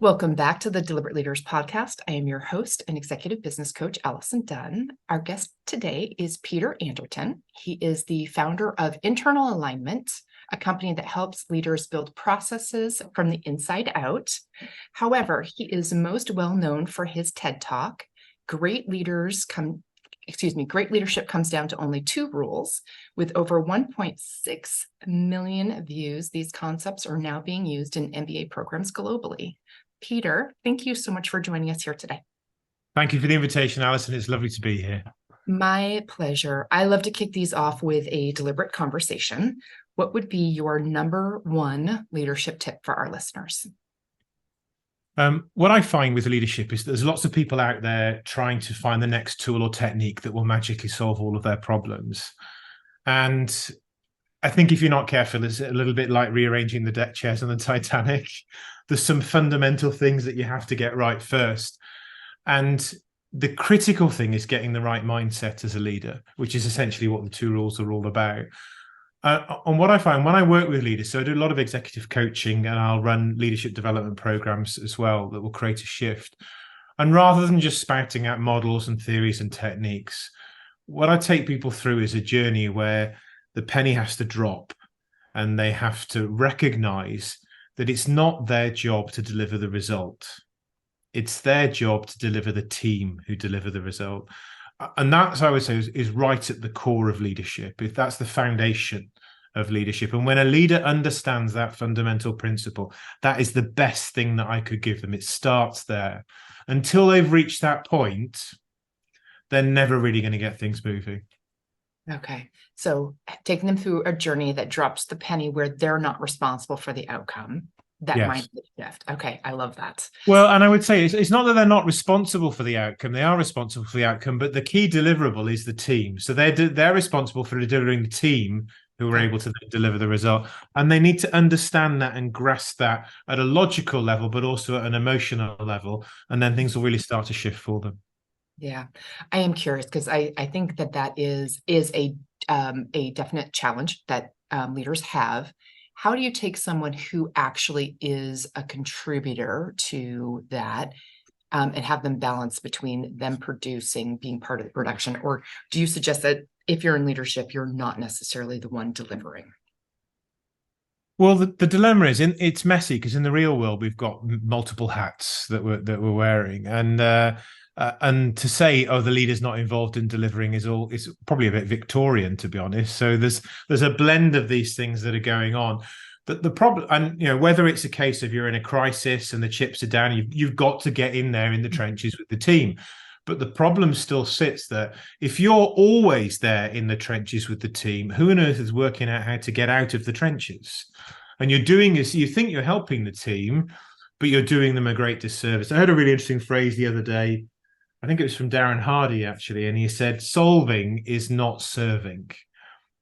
Welcome back to the Deliberate Leaders podcast. I am your host and executive business coach, Allison Dunn. Our guest today is Peter Anderton. He is the founder of Internal Alignment, a company that helps leaders build processes from the inside out. However, he is most well known for his TED Talk. Great leadership comes down to only two rules. With over 1.6 million views, these concepts are now being used in MBA programs globally. Peter, thank you so much for joining us here today. Thank you for the invitation, Alison. It's lovely to be here. My pleasure. I love to kick these off with a deliberate conversation. What would be your number one leadership tip for our listeners? What I find with leadership is there's lots of people out there trying to find the next tool or technique that will magically solve all of their problems. And I think if you're not careful, it's a little bit like rearranging the deck chairs on the Titanic. There's some fundamental things that you have to get right first. And the critical thing is getting the right mindset as a leader, which is essentially what the two rules are all about. And what I find when I work with leaders, so I do a lot of executive coaching and I'll run leadership development programs as well that will create a shift. And rather than just spouting out models and theories and techniques, what I take people through is a journey where the penny has to drop and they have to recognize that it's not their job to deliver the result. It's their job to deliver the team who deliver the result. And that's, I would say, is right at the core of leadership. If that's the foundation of leadership. And when a leader understands that fundamental principle, that is the best thing that I could give them. It starts there. Until they've reached that point, they're never really going to get things moving. Okay. So taking them through a journey that drops the penny where they're not responsible for the outcome. That mindset shift. Okay, I love that. Well, and I would say it's not that they're not responsible for the outcome. They are responsible for the outcome, but the key deliverable is the team. So they're responsible for delivering the team who are able to deliver the result. And they need to understand that and grasp that at a logical level, but also at an emotional level. And then things will really start to shift for them. Yeah, I am curious because I think that is a definite challenge that leaders have. How do you take someone who actually is a contributor to that and have them balance between them producing, being part of the production? Or do you suggest that if you're in leadership, you're not necessarily the one delivering? Well, the dilemma is it's messy because in the real world we've got multiple hats that we're wearing, and to say, oh, the leader's not involved in delivering is probably a bit Victorian, to be honest. So there's a blend of these things that are going on. The problem, and whether it's a case of you're in a crisis and the chips are down, you've got to get in there in the trenches with the team. But the problem still sits that if you're always there in the trenches with the team, who on earth is working out how to get out of the trenches? And you're doing this, you think you're helping the team, but you're doing them a great disservice. I heard a really interesting phrase the other day. I think it was from Darren Hardy, actually, and he said, solving is not serving.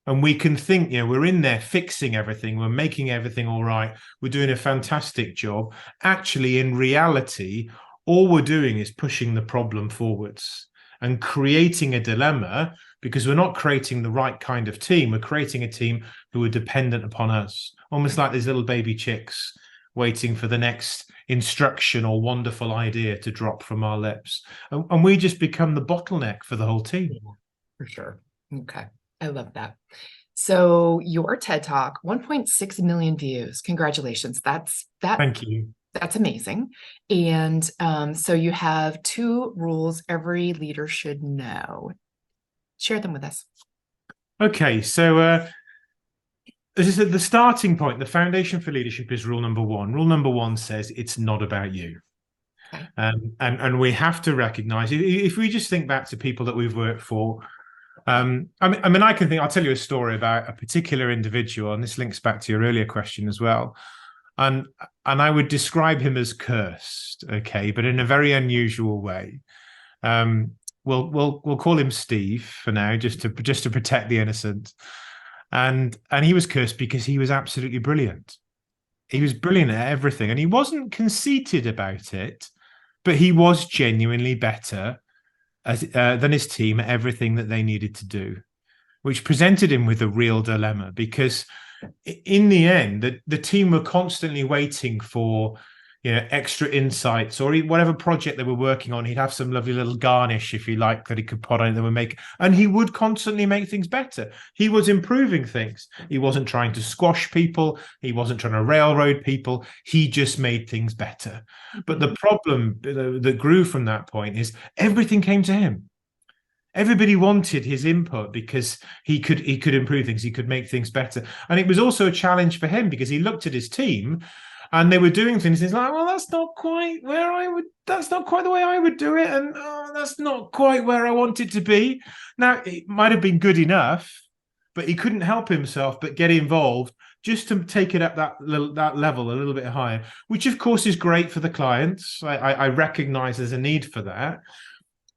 And we can think, we're in there fixing everything, we're making everything all right, we're doing a fantastic job. Actually, in reality, all we're doing is pushing the problem forwards and creating a dilemma because we're not creating the right kind of team. We're creating a team who are dependent upon us, almost like these little baby chicks waiting for the next instruction or wonderful idea to drop from our lips. And we just become the bottleneck for the whole team. Yeah, for sure. Okay. I love that. So your TED Talk, 1.6 million views. Congratulations. Thank you. That's amazing. And so you have two rules every leader should know. Share them with us. Okay. So as I said, the starting point, the foundation for leadership is rule number one. Rule number one says it's not about you. Okay. And we have to recognize, if we just think back to people that we've worked for, I'll tell you a story about a particular individual, and this links back to your earlier question as well. And I would describe him as cursed, okay, but in a very unusual way. We'll call him Steve for now, just to protect the innocent. And he was cursed because he was absolutely brilliant. He was brilliant at everything, and he wasn't conceited about it, but he was genuinely better than his team at everything that they needed to do, which presented him with a real dilemma because in the end, the team were constantly waiting for, extra insights, or whatever project they were working on, he'd have some lovely little garnish, if you like, that he could put on it that would make, and he would constantly make things better. He was improving things. He wasn't trying to squash people. He wasn't trying to railroad people. He just made things better. But the problem that grew from that point is everything came to him. Everybody wanted his input because he could improve things. He could make things better. And it was also a challenge for him because he looked at his team and they were doing things. He's like, well, that's not quite the way I would do it. And that's not quite where I want it to be. Now, it might have been good enough, but he couldn't help himself but get involved just to take it up that level a little bit higher, which of course is great for the clients. I recognize there's a need for that.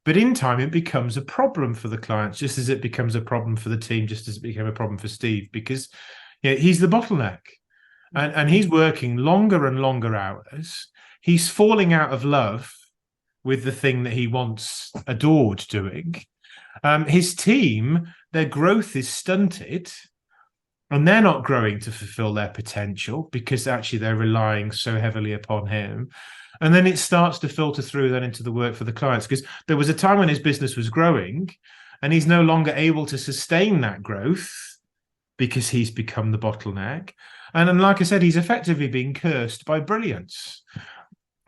But in time, it becomes a problem for the clients, just as it becomes a problem for the team, just as it became a problem for Steve, because he's the bottleneck. And he's working longer and longer hours. He's falling out of love with the thing that he once adored doing. His team, their growth is stunted, and they're not growing to fulfill their potential because actually they're relying so heavily upon him. And then it starts to filter through then into the work for the clients, because there was a time when his business was growing and he's no longer able to sustain that growth because he's become the bottleneck. And like I said, he's effectively being cursed by brilliance.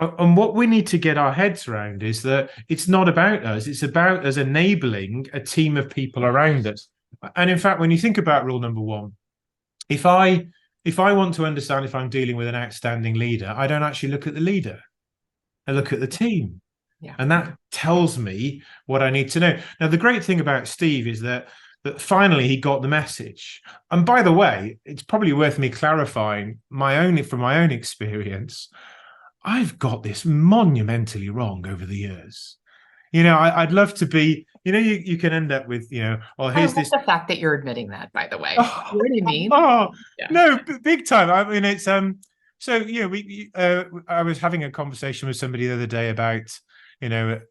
And what we need to get our heads around is that it's not about us. It's about us enabling a team of people around us. And in fact, when you think about rule number one, if I want to understand if I'm dealing with an outstanding leader, I don't actually look at the leader. I look at the team. Yeah. And that tells me what I need to know. Now, the great thing about Steve is that finally he got the message. And by the way, it's probably worth me clarifying from my own experience, I've got this monumentally wrong over the years. I'd love to be, you can end up with, here's this. The fact that you're admitting that, by the way. Oh, you know what I mean? Oh, yeah. No, big time. I mean, it's, so, I was having a conversation with somebody the other day about, an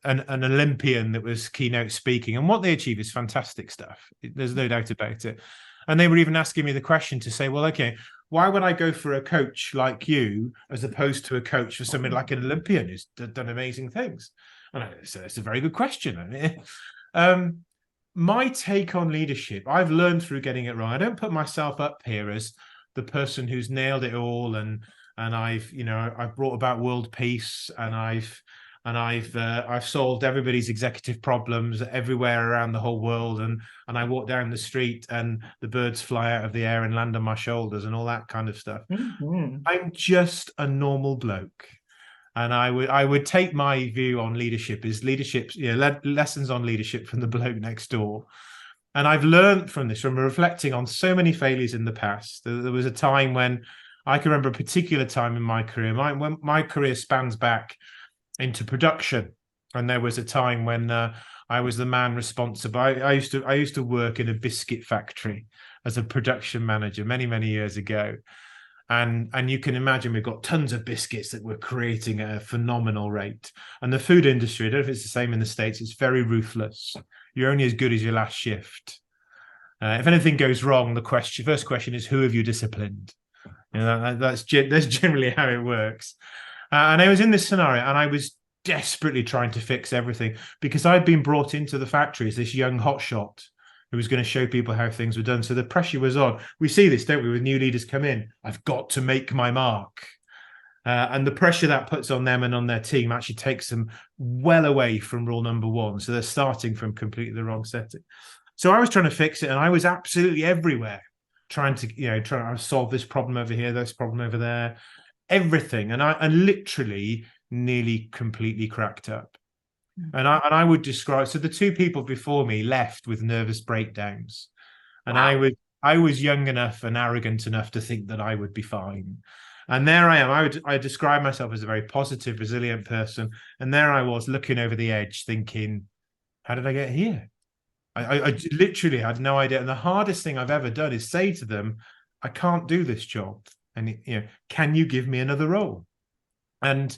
Olympian that was keynote speaking, and what they achieve is fantastic stuff. There's no doubt about it. And they were even asking me the question to say, well, okay, why would I go for a coach like you as opposed to a coach for somebody like an Olympian who's done amazing things? And I said, it's a very good question. My take on leadership, I've learned through getting it wrong. I don't put myself up here as the person who's nailed it all, and I've brought about world peace, and I've solved everybody's executive problems everywhere around the whole world, and I walk down the street and the birds fly out of the air and land on my shoulders and all that kind of stuff. Mm-hmm. I'm just a normal bloke. And I would take my view on leadership is lessons on leadership from the bloke next door. And I've learned from this, from reflecting on so many failures in the past. There was a time when I can remember a particular time in my career. When my career spans back into production, and there was a time when I was the man responsible. I used to work in a biscuit factory as a production manager many years ago. And you can imagine we've got tons of biscuits that we're creating at a phenomenal rate. And the food industry, I don't know if it's the same in the States, it's very ruthless. You're only as good as your last shift. If anything goes wrong, the first question is, who have you disciplined? That's generally how it works. And I was in this scenario, and I was desperately trying to fix everything because I'd been brought into the factory as this young hotshot who was going to show people how things were done. So the pressure was on. We see this, don't we, with new leaders come in. I've got to make my mark. And the pressure that puts on them and on their team actually takes them well away from rule number one. So they're starting from completely the wrong setting. So I was trying to fix it, and I was absolutely everywhere trying to solve this problem over here, this problem over there, everything. And I literally nearly completely cracked up. And I would describe, so the two people before me left with nervous breakdowns, and wow. I was young enough and arrogant enough to think that I would be fine. And there I am. I describe myself as a very positive, resilient person, and there I was looking over the edge, thinking, "How did I get here?" I literally had no idea. And the hardest thing I've ever done is say to them, "I can't do this job, and can you give me another role?" And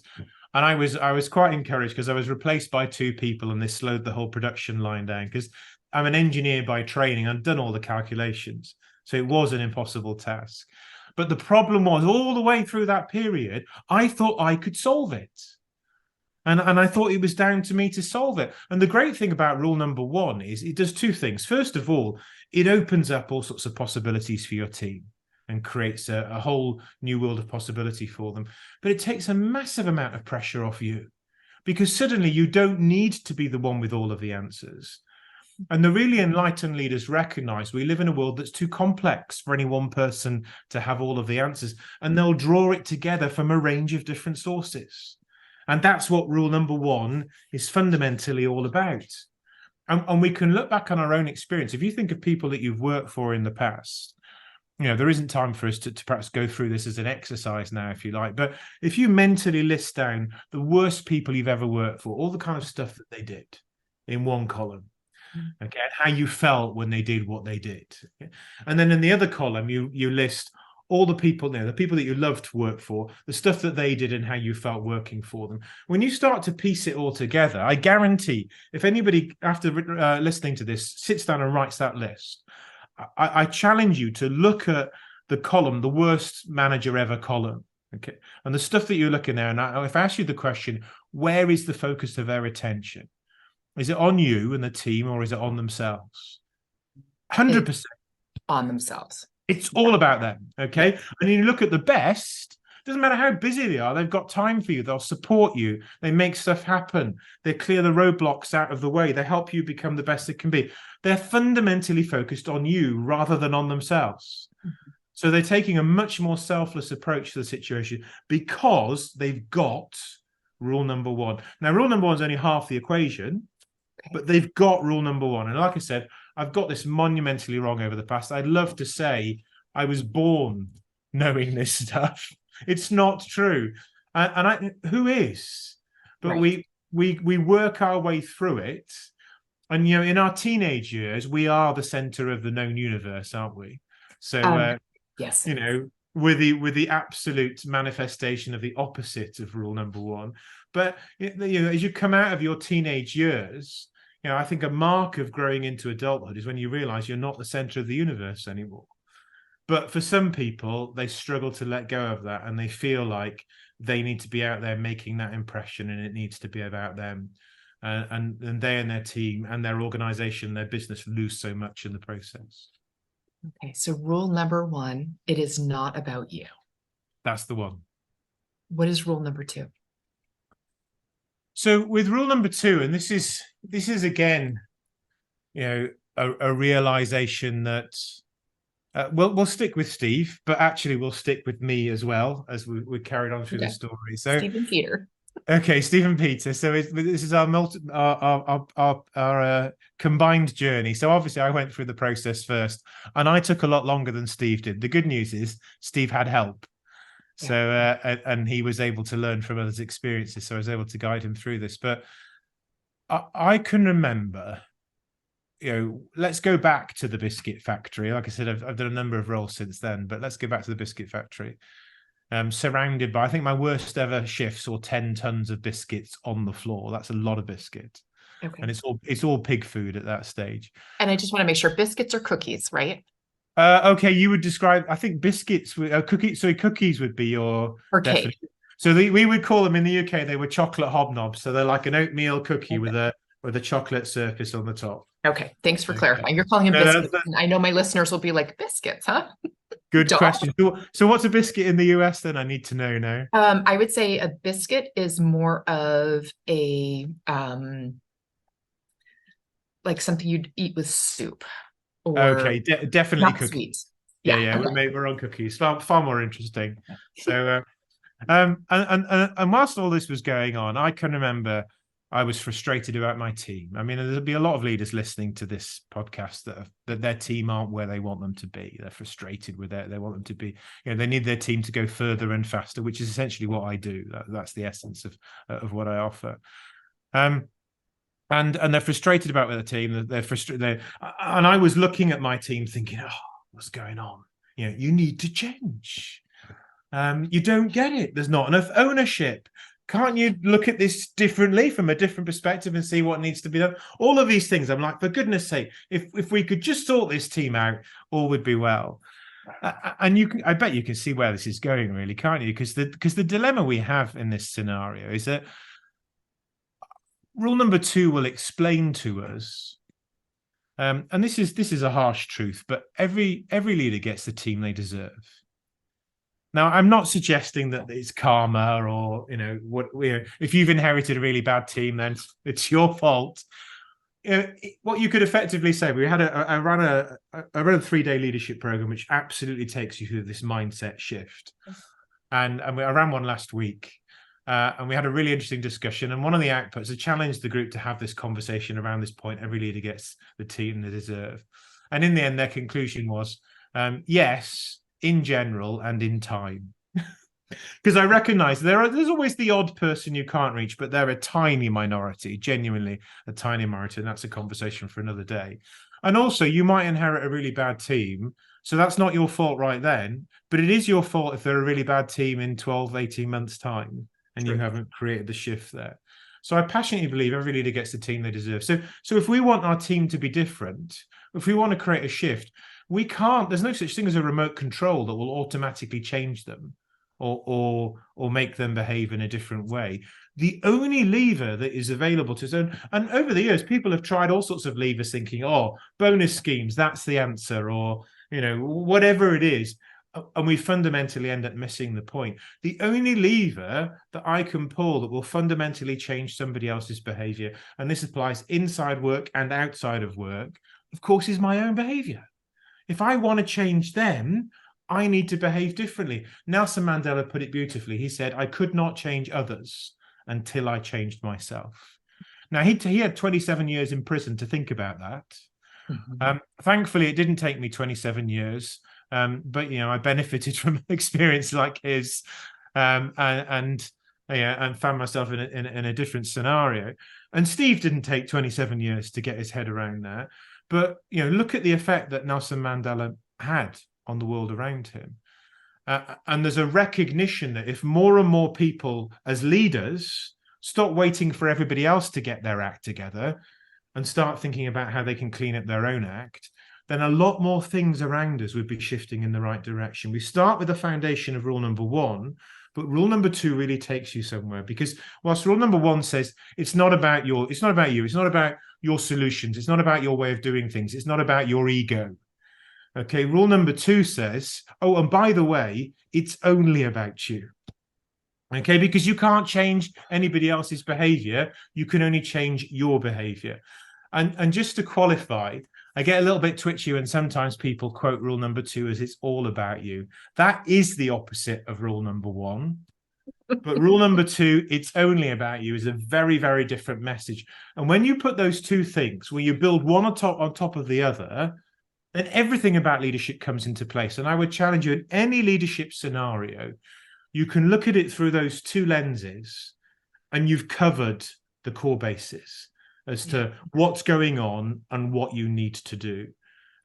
I was quite encouraged because I was replaced by two people, and this slowed the whole production line down because I'm an engineer by training. I'd done all the calculations, so it was an impossible task. But the problem was, all the way through that period, I thought I could solve it. And I thought it was down to me to solve it. And the great thing about rule number one is it does two things. First of all, it opens up all sorts of possibilities for your team and creates a whole new world of possibility for them. But it takes a massive amount of pressure off you, because suddenly you don't need to be the one with all of the answers. And the really enlightened leaders recognize we live in a world that's too complex for any one person to have all of the answers, and they'll draw it together from a range of different sources. And that's what rule number one is fundamentally all about. And we can look back on our own experience. If you think of people that you've worked for in the past, there isn't time for us to perhaps go through this as an exercise now, if you like. But if you mentally list down the worst people you've ever worked for, all the kind of stuff that they did in one column, okay, and how you felt when they did what they did. Okay? And then in the other column, you list all the people there, the people that you loved to work for, the stuff that they did and how you felt working for them. When you start to piece it all together, I guarantee if anybody, after listening to this, sits down and writes that list, I challenge you to look at the column, the worst manager ever column, okay, and the stuff that you're looking there. And if I ask you the question, where is the focus of their attention? Is it on you and the team, or is it on themselves? 100% on themselves. It's all about them, okay? And you look at the best, doesn't matter how busy they are, they've got time for you, they'll support you, they make stuff happen, they clear the roadblocks out of the way, they help you become the best it can be. They're fundamentally focused on you rather than on themselves. So they're taking a much more selfless approach to the situation because they've got rule number one. Now, rule number one is only half the equation, but they've got rule number one. And like I said, I've got this monumentally wrong over the past. I'd love to say I was born knowing this stuff. It's not true. Who is? But right. we work our way through it. And, in our teenage years, we are the center of the known universe, aren't we? So, yes, we're the absolute manifestation of the opposite of rule number one. But, as you come out of your teenage years, I think a mark of growing into adulthood is when you realize you're not the center of the universe anymore. But for some people, they struggle to let go of that, and they feel like they need to be out there making that impression, and it needs to be about them. And they and their team and their organization, their business lose so much in the process. Okay, so rule number one, it is not about you. That's the one. What is rule number two? So with rule number two, and this is again, a realization that we'll stick with Steve, but actually we'll stick with me as well as we carried on through the story. So Steve and Peter. Okay, Steve and Peter. So this is our combined journey. So obviously I went through the process first, and I took a lot longer than Steve did. The good news is Steve had help. So, and he was able to learn from others' experiences. So I was able to guide him through this. But I can remember, let's go back to the biscuit factory. Like I said, I've done a number of roles since then, but let's go back to the biscuit factory. Surrounded by, I think my worst ever shift saw 10 tons of biscuits on the floor. That's a lot of biscuit. Okay. And it's all pig food at that stage. And I just want to make sure biscuits or cookies, right? Okay, you would describe, I think biscuits, cookies. So cookies would be your or cake. So we would call them in the UK. They were chocolate hobnobs. So they're like an oatmeal cookie with a chocolate surface on the top. Okay, thanks for clarifying. You're calling them biscuits. I know my listeners will be like, biscuits, huh? Good question. So what's a biscuit in the US then? I need to know now. I would say a biscuit is more of a like something you'd eat with soup. Or okay, definitely cookies. Sweet. Yeah. Okay. We're on cookies. Far more interesting. So, and whilst all this was going on, I can remember I was frustrated about my team. I mean, there'll be a lot of leaders listening to this podcast that their team aren't where they want them to be. They're frustrated with it. They want them to be, they need their team to go further and faster, which is essentially what I do. That's the essence of what I offer. And they're frustrated about the team. They're frustrated. And I was looking at my team thinking, oh, what's going on? You need to change. You don't get it. There's not enough ownership. Can't you look at this differently from a different perspective and see what needs to be done? All of these things. I'm like, for goodness sake, if we could just sort this team out, all would be well. And I bet you can see where this is going, really, can't you? Because the dilemma we have in this scenario is that rule number 2 will explain to us, and this is a harsh truth, but every leader gets the team they deserve. Now, I'm not suggesting that it's karma or, if you've inherited a really bad team, then it's your fault. What you could effectively say, I ran a 3-day leadership program, which absolutely takes you through this mindset shift. And I ran one last week, and we had a really interesting discussion. And one of the outputs, I challenged the group to have this conversation around this point. Every leader gets the team they deserve. And in the end, their conclusion was, yes, in general and in time. Because I recognize there's always the odd person you can't reach, but they're a tiny minority, genuinely a tiny minority, and that's a conversation for another day. And also, you might inherit a really bad team, so that's not your fault right then, but it is your fault if they're a really bad team in 12, 18 months' time, and you haven't created the shift there. So I passionately believe every leader gets the team they deserve. So if we want our team to be different, if we want to create a shift, we can't, there's no such thing as a remote control that will automatically change them or make them behave in a different way. The only lever that is available to us, and over the years, people have tried all sorts of levers thinking, oh, bonus schemes, that's the answer, or, whatever it is. And we fundamentally end up missing the point. The only lever that I can pull that will fundamentally change somebody else's behavior, and this applies inside work and outside of work, of course, is my own behavior. If I want to change them, I need to behave differently. Nelson Mandela put it beautifully. He said, I could not change others until I changed myself. Now, he had 27 years in prison to think about that. Mm-hmm. Thankfully, it didn't take me 27 years. But, I benefited from an experience like his, and found myself in a different scenario. And Steve didn't take 27 years to get his head around that. But, look at the effect that Nelson Mandela had on the world around him. And there's a recognition that if more and more people as leaders stop waiting for everybody else to get their act together and start thinking about how they can clean up their own act, then a lot more things around us would be shifting in the right direction. We start with the foundation of rule number 1, but rule number 2 really takes you somewhere, because whilst rule number 1 says it's not about you, it's not about your solutions, it's not about your way of doing things, it's not about your ego. Okay, rule number 2 says, oh, and by the way, it's only about you. Okay, because you can't change anybody else's behavior, you can only change your behavior. And just to qualify, I get a little bit twitchy when sometimes people quote rule number 2 as it's all about you. That is the opposite of rule number 1. But rule number 2, it's only about you, is a very, very different message. And when you put those two things, where you build one on top of the other, then everything about leadership comes into place. And I would challenge you, in any leadership scenario, you can look at it through those two lenses, and you've covered the core basis as to what's going on and what you need to do.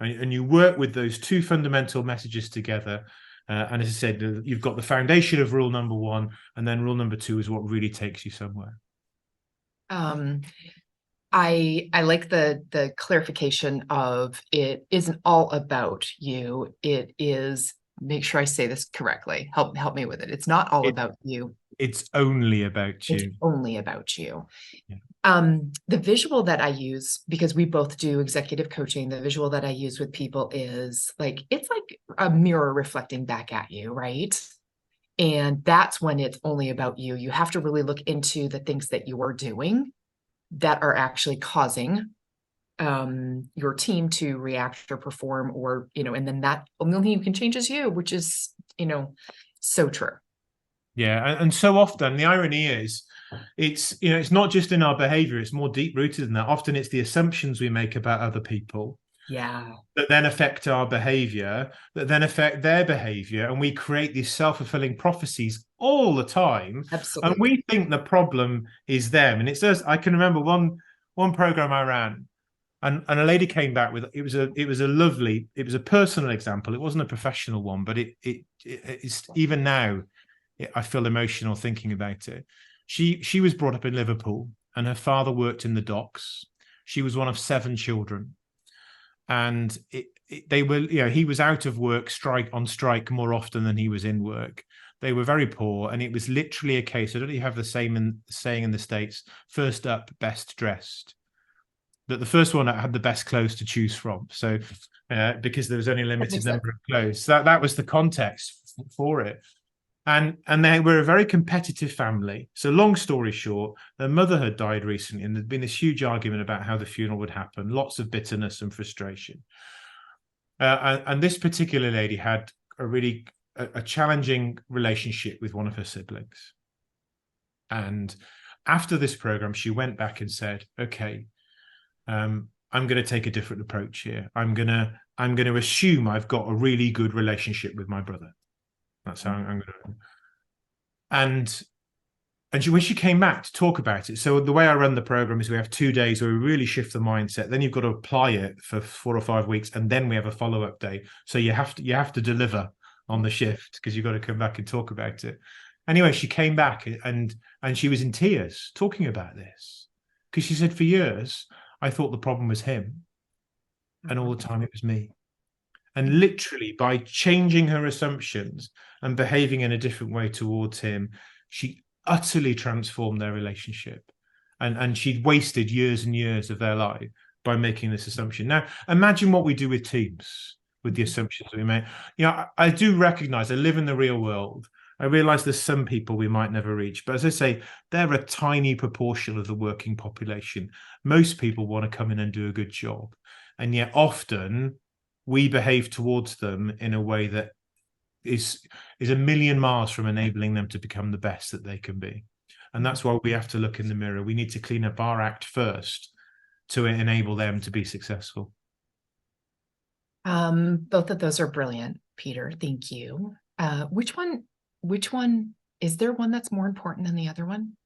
And you work with those two fundamental messages together. And as I said, you've got the foundation of rule number 1, and then rule number 2 is what really takes you somewhere. I like the clarification of it isn't all about you. It is, make sure I say this correctly. Help me with it. It's not all about you. It's only about you. It's only about you. Yeah. The visual that I use, because we both do executive coaching, the visual that I use with people is like, it's like a mirror reflecting back at you, right? And that's when it's only about you. You have to really look into the things that you are doing that are actually causing your team to react or perform, or, and then that only thing you can change is you, which is, so true. Yeah. And so often the irony is, it's not just in our behavior, it's more deep rooted than that. Often it's the assumptions we make about other people that then affect our behavior, that then affect their behavior, and we create these self-fulfilling prophecies all the time. Absolutely. And we think the problem is them. And it's us. I can remember one program I ran, and a lady came back with, it was a personal example. It wasn't a professional one, but it's even now I feel emotional thinking about it. She was brought up in Liverpool, and her father worked in the docks. She was one of 7 children. And they were, he was out of work, on strike more often than he was in work. They were very poor, and it was literally a case. I don't know if you have the same saying in the States: first up, best dressed. That the first one had the best clothes to choose from. So because there was only a limited number of clothes, that was the context for it. And they were a very competitive family. So long story short, their mother had died recently, and there'd been this huge argument about how the funeral would happen. Lots of bitterness and frustration. And this particular lady had a challenging relationship with one of her siblings. And after this program, she went back and said, "Okay, I'm going to take a different approach here. I'm going to assume I've got a really good relationship with my brother. That's how I'm going to." And when she came back to talk about it, so the way I run the program is we have 2 days where we really shift the mindset. Then you've got to apply it for 4 or 5 weeks, and then we have a follow-up day. So you have to deliver on the shift, because you've got to come back and talk about it. Anyway, she came back and she was in tears talking about this, because she said, for years I thought the problem was him, and all the time it was me. And literally, by changing her assumptions and behaving in a different way towards him, she utterly transformed their relationship. And she'd wasted years and years of their life by making this assumption. Now, imagine what we do with teams, with the assumptions that we make. I do recognize I live in the real world. I realize there's some people we might never reach. But as I say, they're a tiny proportion of the working population. Most people want to come in and do a good job. And yet often we behave towards them in a way that is a million miles from enabling them to become the best that they can be. And that's why we have to look in the mirror. We need to clean up our act first to enable them to be successful. Both of those are brilliant, Peter. Thank you. Which one, is there one that's more important than the other one?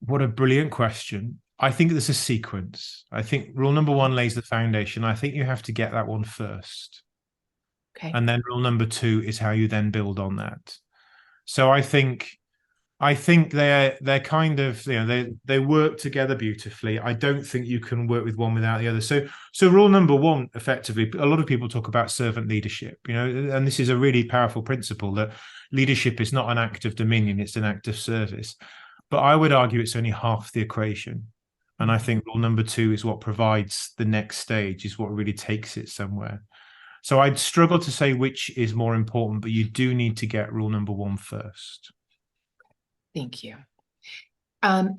What a brilliant question. I think there's a sequence. I think rule number 1 lays the foundation. I think you have to get that one first. Okay. And then rule number 2 is how you then build on that. So I think they're kind of, they work together beautifully. I don't think you can work with one without the other. So rule number 1, effectively, a lot of people talk about servant leadership, and this is a really powerful principle, that leadership is not an act of dominion, it's an act of service. But I would argue it's only half the equation. And I think rule number 2 is what provides the next stage, is what really takes it somewhere. So I'd struggle to say which is more important, but you do need to get rule number 1 first. Thank you.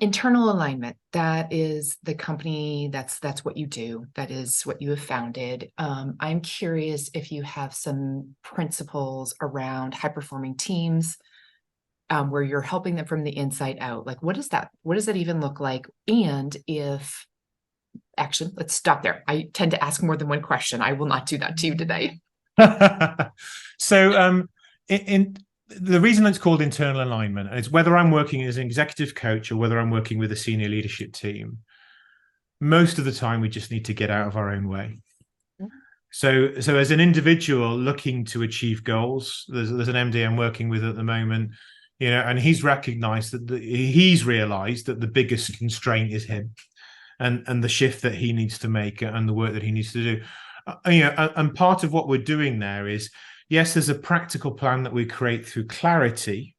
Internal alignment, that is the company, that's what you do. That is what you have founded. I'm curious if you have some principles around high-performing teams, where you're helping them from the inside out. Like, what does that even look like? And actually, let's stop there. I tend to ask more than one question. I will not do that to you today. So the reason it's called internal alignment is whether I'm working as an executive coach or whether I'm working with a senior leadership team, most of the time we just need to get out of our own way. So as an individual looking to achieve goals, there's an MD I'm working with at the moment, and he's recognized that he's realized that the biggest constraint is him, and the shift that he needs to make and the work that he needs to do. And part of what we're doing there is, yes, there's a practical plan that we create through clarity,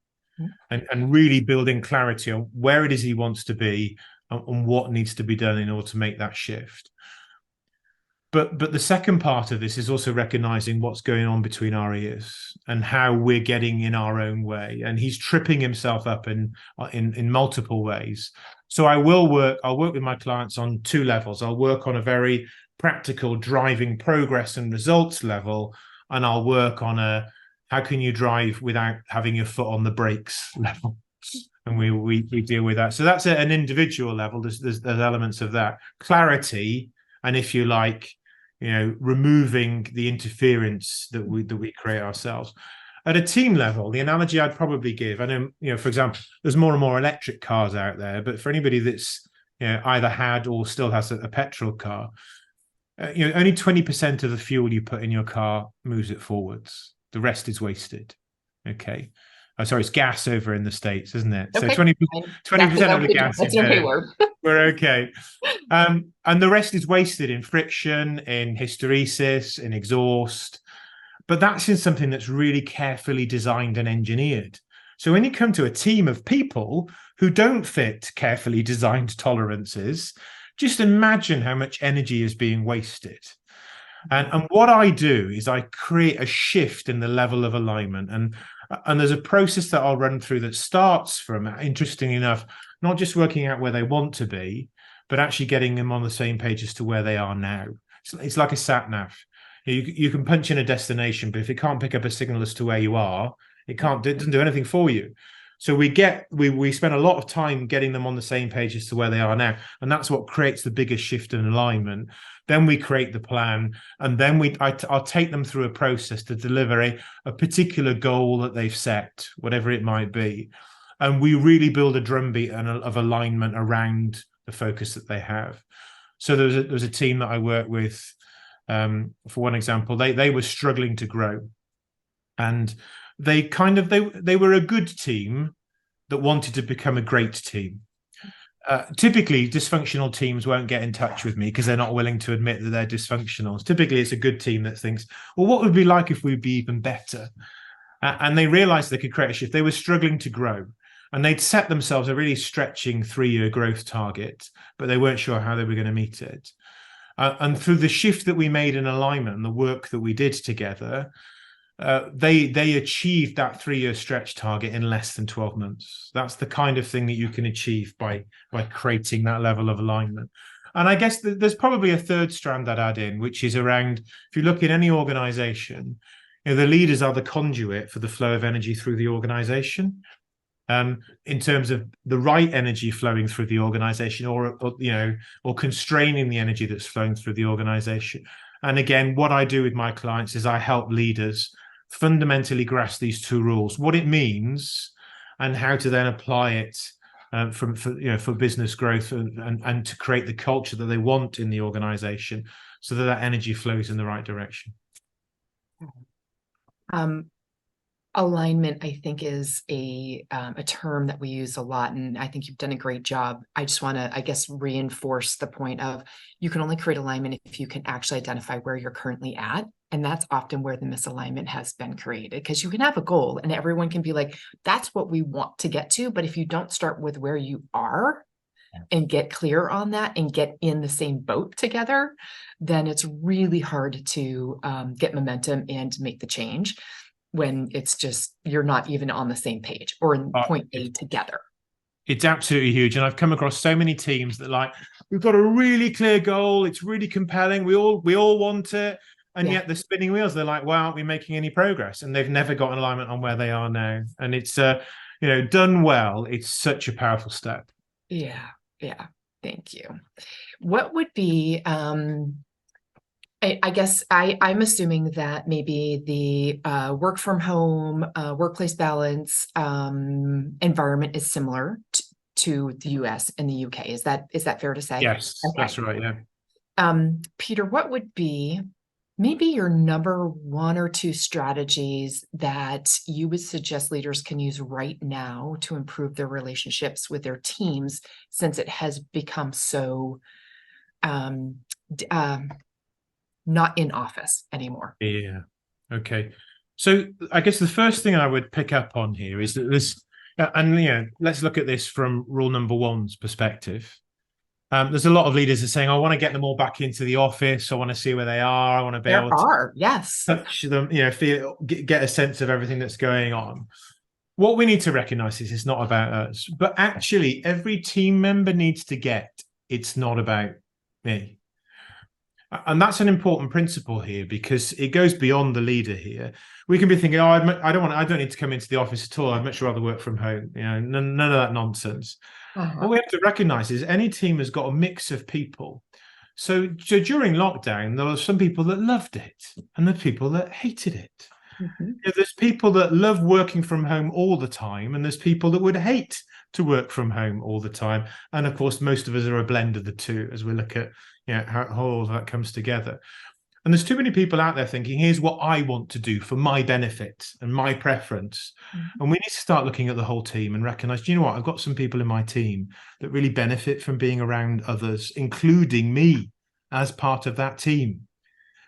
and really building clarity on where it is he wants to be and what needs to be done in order to make that shift. But the second part of this is also recognizing what's going on between our ears and how we're getting in our own way. And he's tripping himself up in multiple ways. So I'll work with my clients on 2 levels. I'll work on a very practical driving progress and results level, and I'll work on a how can you drive without having your foot on the brakes level. And we deal with that. So that's at an individual level. There's elements of that clarity, and if you like, removing the interference that we create ourselves. At a team level, the analogy I'd probably give, I know, for example, there's more and more electric cars out there, but for anybody that's either had or still has a petrol car, only 20% of the fuel you put in your car moves it forwards. The rest is wasted. Okay. Oh, sorry, it's gas over in the States, isn't it? Okay. So 20% of the gas. That's an okay word. We're okay. And the rest is wasted in friction, in hysteresis, in exhaust. But that's in something that's really carefully designed and engineered. So when you come to a team of people who don't fit carefully designed tolerances, just imagine how much energy is being wasted. And what I do is I create a shift in the level of alignment. And there's a process that I'll run through that starts from, interestingly enough, not just working out where they want to be, but actually getting them on the same page as to where they are now. It's like a sat nav. You can punch in a destination, but if it can't pick up a signal as to where you are, it doesn't do anything for you. So we spend a lot of time getting them on the same page as to where they are now, and that's what creates the biggest shift in alignment. Then we create the plan, and then I'll take them through a process to deliver a particular goal that they've set, whatever it might be, and we really build a drumbeat of alignment around the focus that they have. So there's a team that I work with. For one example, they were struggling to grow, and they were a good team that wanted to become a great team. Typically, dysfunctional teams won't get in touch with me because they're not willing to admit that they're dysfunctional. Typically, it's a good team that thinks, well, what would it be like if we'd be even better? And they realized they could create a shift. They were struggling to grow, and they'd set themselves a really stretching 3-year growth target, but they weren't sure how they were going to meet it. And through the shift that we made in alignment and the work that we did together, they achieved that 3-year stretch target in less than 12 months. That's the kind of thing that you can achieve by creating that level of alignment. And I guess there's probably a third strand I'd add in, which is around, if you look in any organization, the leaders are the conduit for the flow of energy through the organization. In terms of the right energy flowing through the organization, or constraining the energy that's flowing through the organization. And again, what I do with my clients is I help leaders fundamentally grasp these two rules, what it means, and how to then apply it for business growth and to create the culture that they want in the organization, so that energy flows in the right direction. Alignment, I think, is a term that we use a lot, and I think you've done a great job. I just want to, I guess, reinforce the point of you can only create alignment if you can actually identify where you're currently at, and that's often where the misalignment has been created. Because you can have a goal, and everyone can be like, "That's what we want to get to," but if you don't start with where you are and get clear on that and get in the same boat together, then it's really hard to get momentum and make the change when it's just you're not even on the same page or in point A together. It's absolutely huge. And I've come across so many teams that we've got a really clear goal. It's really compelling. We all want it. And yet the spinning wheels, they're like, why aren't we making any progress? And they've never got an alignment on where they are now. And it's, done well. It's such a powerful step. Yeah. Thank you. What would be, I guess I'm assuming that maybe the work from home, workplace balance environment is similar to the US and the UK. Is that fair to say? Yes, okay. That's right. Yeah. Peter, what would be maybe your number 1 or 2 strategies that you would suggest leaders can use right now to improve their relationships with their teams, since it has become so not in office anymore? Yeah. Okay. So I guess the first thing I would pick up on here is that this, and let's look at this from rule number 1's perspective. There's a lot of leaders are saying, I want to get them all back into the office. I want to see where they are. I want to be able to touch them, get a sense of everything that's going on. What we need to recognize is it's not about us, but actually every team member needs to get, it's not about me. And that's an important principle here, because it goes beyond the leader here. We can be thinking, I don't need to come into the office at all. I'd much rather work from home. None of that nonsense. What we have to recognize is any team has got a mix of people. So during lockdown, there were some people that loved it and the people that hated it. There's people that love working from home all the time, and there's people that would hate to work from home all the time. And of course, most of us are a blend of the two as we look at how all of that comes together. And there's too many people out there thinking, here's what I want to do for my benefit and my preference. Mhm. And we need to start looking at the whole team and recognize, do you know what? I've got some people in my team that really benefit from being around others, including me as part of that team.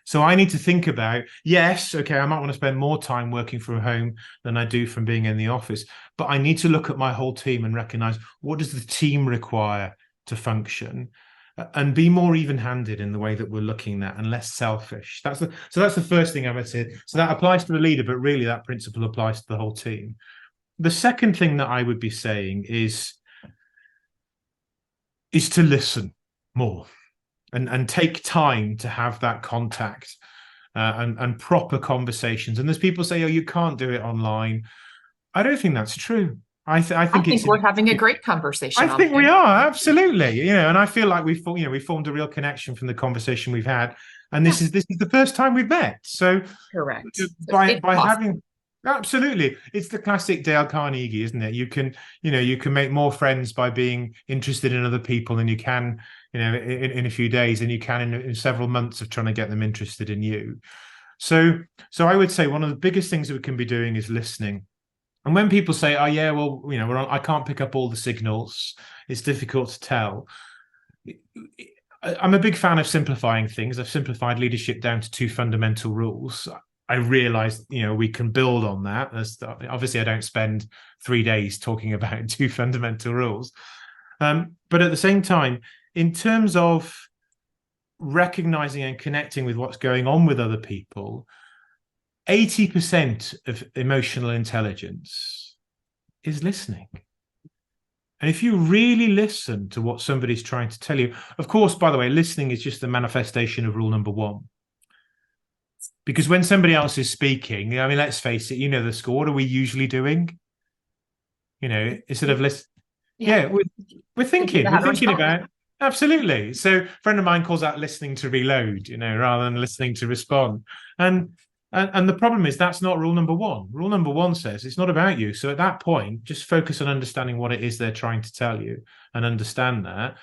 So I need to think about, yes, okay, I might want to spend more time working from home than I do from being in the office, but I need to look at my whole team and recognize, what does the team require to function, and be more even-handed in the way that we're looking at and less selfish. So that's the first thing I would say. So that applies to the leader, but really that principle applies to the whole team. The second thing that I would be saying is to listen more. And take time to have that contact and proper conversations. And there's people say, oh, you can't do it online. I don't think that's true. I think we're having a great conversation. I think we are, absolutely. And I feel like we formed a real connection from the conversation we've had. And this is the first time we've met. So correct. By having, absolutely, it's the classic Dale Carnegie, isn't it? You can make more friends by being interested in other people than you can in a few days, and you can in several months of trying to get them interested in you. So I would say one of the biggest things that we can be doing is listening. And when people say, oh yeah, well, I can't pick up all the signals, it's difficult to tell. I'm a big fan of simplifying things. I've simplified leadership down to 2 fundamental rules. I realized, we can build on that. Obviously, I don't spend 3 days talking about 2 fundamental rules. But at the same time, in terms of recognizing and connecting with what's going on with other people, 80% of emotional intelligence is listening. And if you really listen to what somebody's trying to tell you, of course, by the way, listening is just the manifestation of rule number 1. Because when somebody else is speaking, let's face it, the score. What are we usually doing? Instead of listening, we're thinking about. Absolutely. So a friend of mine calls that listening to reload, rather than listening to respond. And the problem is that's not rule number 1. Rule number 1 says it's not about you. So at that point, just focus on understanding what it is they're trying to tell you and understand that.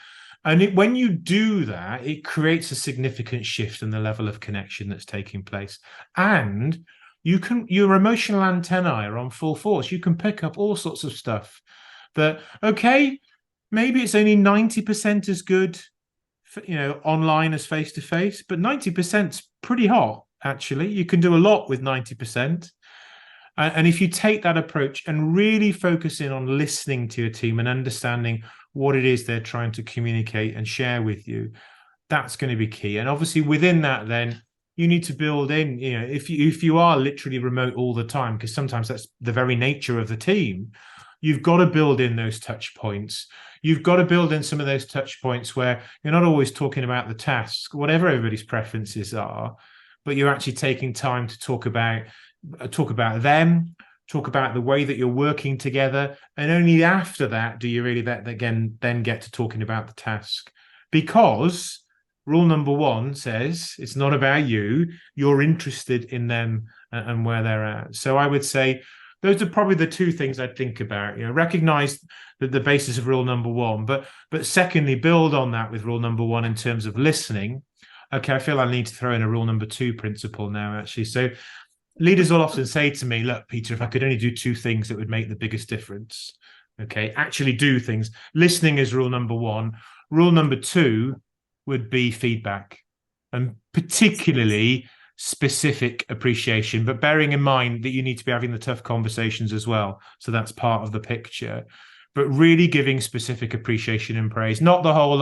And when you do that, it creates a significant shift in the level of connection that's taking place. And your emotional antennae are on full force. You can pick up all sorts of stuff that, okay, maybe it's only 90% as good, online as face-to-face, but 90% is pretty hot, actually. You can do a lot with 90%. And if you take that approach and really focus in on listening to your team and understanding what it is they're trying to communicate and share with you, that's going to be key. And obviously within that, then you need to build in, if you are literally remote all the time, because sometimes that's the very nature of the team, you've got to build in those touch points. You've got to build in some of those touch points where you're not always talking about the task, whatever everybody's preferences are, but you're actually taking time to talk about them, talk about the way that you're working together. And only after that do you really then get to talking about the task. Because rule number 1 says it's not about you. You're interested in them and where they're at. So I would say those are probably the 2 things I'd think about. Recognize that the basis of rule number 1, but secondly, build on that with rule number 1 in terms of listening. Okay, I feel I need to throw in a rule number 2 principle now, actually. So leaders will often say to me, look, Peter, if I could only do 2 things that would make the biggest difference. Okay, actually do things. Listening is rule number 1. Rule number 2 would be feedback, and particularly specific appreciation, but bearing in mind that you need to be having the tough conversations as well. So that's part of the picture, but really giving specific appreciation and praise, not the whole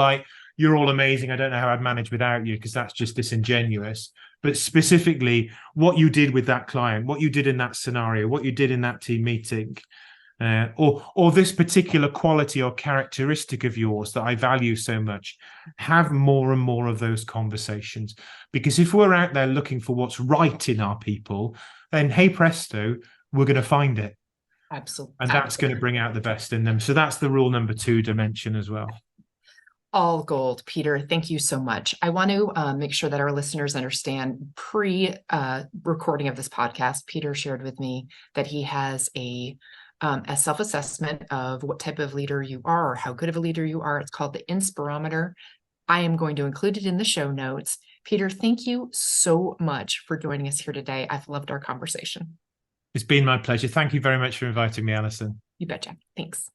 you're all amazing, I don't know how I'd manage without you, because that's just disingenuous, but specifically what you did with that client, what you did in that scenario, what you did in that team meeting, or this particular quality or characteristic of yours that I value so much. Have more and more of those conversations, because if we're out there looking for what's right in our people, then hey presto, we're going to find it. Absolutely. And that's going to bring out the best in them. So that's the rule number 2 dimension as well. All gold, Peter. Thank you so much. I want to make sure that our listeners understand pre-recording of this podcast, Peter shared with me that he has a self-assessment of what type of leader you are or how good of a leader you are. It's called the Inspirometer. I am going to include it in the show notes. Peter, thank you so much for joining us here today. I've loved our conversation. It's been my pleasure. Thank you very much for inviting me, Alison. You betcha. Thanks.